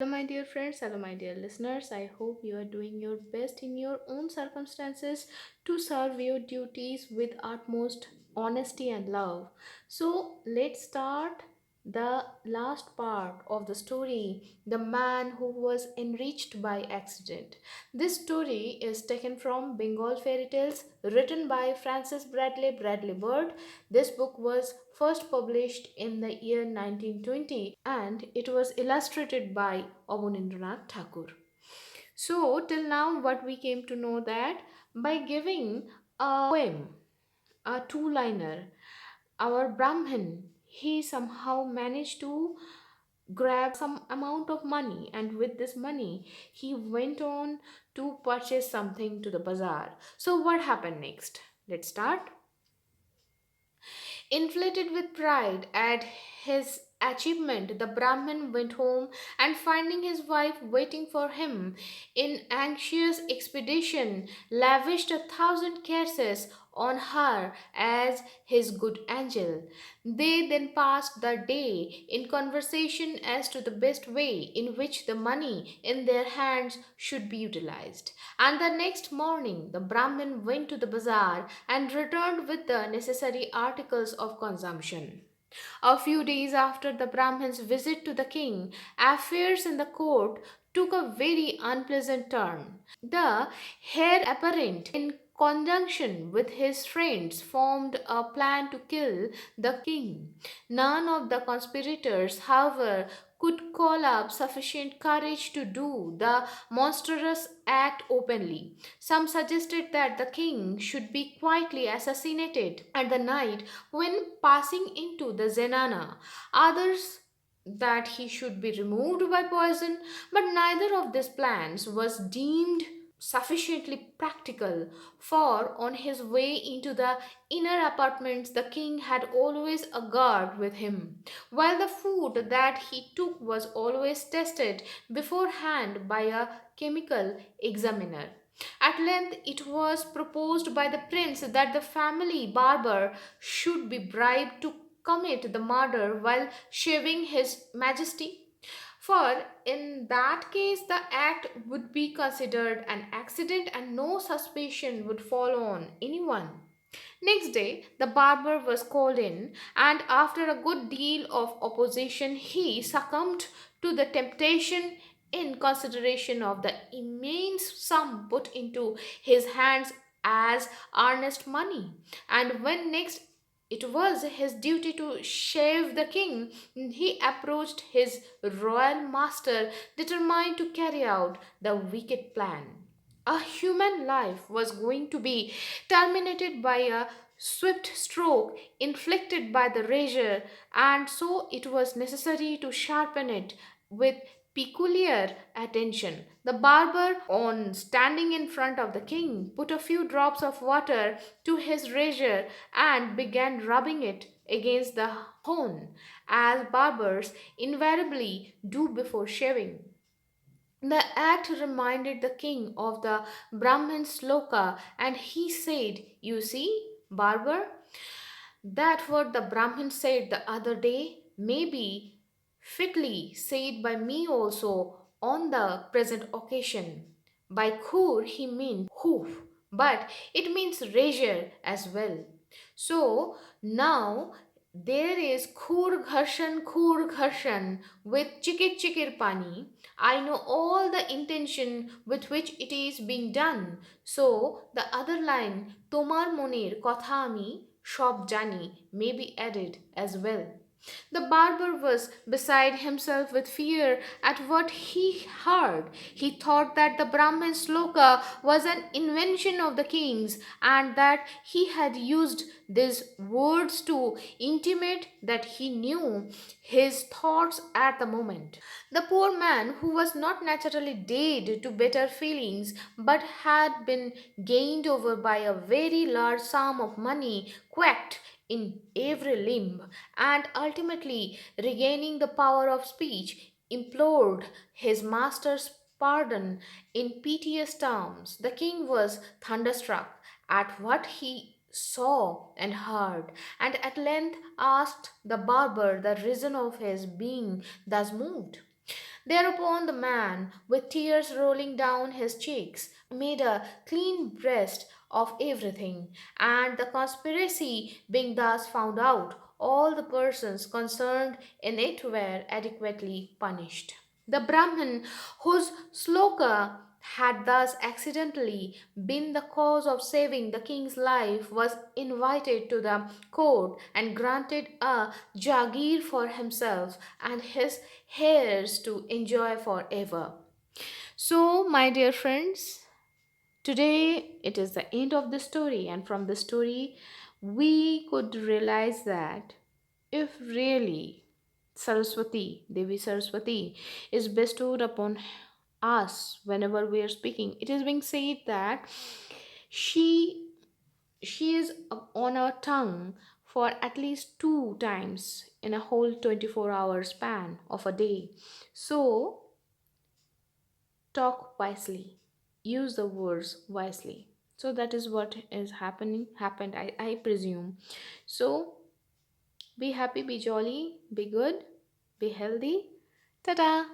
Hello, my dear friends. Hello, my dear listeners. I hope you are doing your best in your own circumstances to serve your duties with utmost honesty and love. So, let's start the last part of the story, The Man Who Was Enriched by Accident. This story is taken from Bengal Fairy Tales, written by Francis Bradley-Birt. This book was first published in the year 1920 and it was illustrated by Abanindranath Thakur. So, till now, what we came to know that by giving a poem, a two liner, our Brahmin, he somehow managed to grab some amount of money, and with this money he went on to purchase something to the bazaar. So what happened next? Let's start. Inflated with pride at his achievement, the Brahmin went home and finding his wife waiting for him in anxious expedition, lavished 1,000 caresses on her as his good angel. They then passed the day in conversation as to the best way in which the money in their hands should be utilized. And the next morning, the Brahmin went to the bazaar and returned with the necessary articles of consumption. A few days after the Brahmin's visit to the king, affairs in the court took a very unpleasant turn. The heir apparent, in conjunction with his friends, formed a plan to kill the king. None of the conspirators, however, could call up sufficient courage to do the monstrous act openly. Some suggested that the king should be quietly assassinated at the night when passing into the zenana. Others that he should be removed by poison, but neither of these plans was deemed sufficiently practical, for on his way into the inner apartments the king had always a guard with him, while the food that he took was always tested beforehand by a chemical examiner. At length, it was proposed by the prince that the family barber should be bribed to commit the murder while shaving his majesty. For in that case, the act would be considered an accident and no suspicion would fall on anyone. Next day, the barber was called in, and after a good deal of opposition, he succumbed to the temptation in consideration of the immense sum put into his hands as earnest money. And when next it was his duty to shave the king, he approached his royal master determined to carry out the wicked plan. A human life was going to be terminated by a swift stroke inflicted by the razor, and so it was necessary to sharpen it with peculiar attention. The barber, on standing in front of the king, put a few drops of water to his razor and began rubbing it against the horn, as barbers invariably do before shaving. The act reminded the king of the Brahmin sloka, and he said, "You see, barber, that what the Brahmin said the other day may be fitly said by me also on the present occasion. By khur he means hoof, but it means razor as well. So now there is khur gharshan with chikir pani. I know all the intention with which it is being done. So the other line, Tomar moner kotha ami shop jani, may be added as well. The barber was beside himself with fear at what he heard. He thought that the Brahmin sloka was an invention of the king's, and that he had used these words to intimate that he knew his thoughts at the moment. The poor man, who was not naturally dead to better feelings, but had been gained over by a very large sum of money, quacked in every limb, and ultimately regaining the power of speech, implored his master's pardon in piteous terms. The king was thunderstruck at what he saw and heard, and at length asked the barber the reason of his being thus moved. Thereupon the man, with tears rolling down his cheeks, made a clean breast of everything, and the conspiracy being thus found out, all the persons concerned in it were adequately punished. The Brahmin, whose sloka had thus accidentally been the cause of saving the king's life, was invited to the court and granted a jagir for himself and his heirs to enjoy forever. So, my dear friends, today it is the end of the story, and from the story, we could realize that if really Devi Saraswati, is bestowed upon us whenever we are speaking, it is being said that she she is on our tongue for at least two times in a whole 24-hour span of a day. So talk wisely, use the words wisely. So that is what is happened, I presume. So be happy, be jolly, be good, be healthy. Ta-da!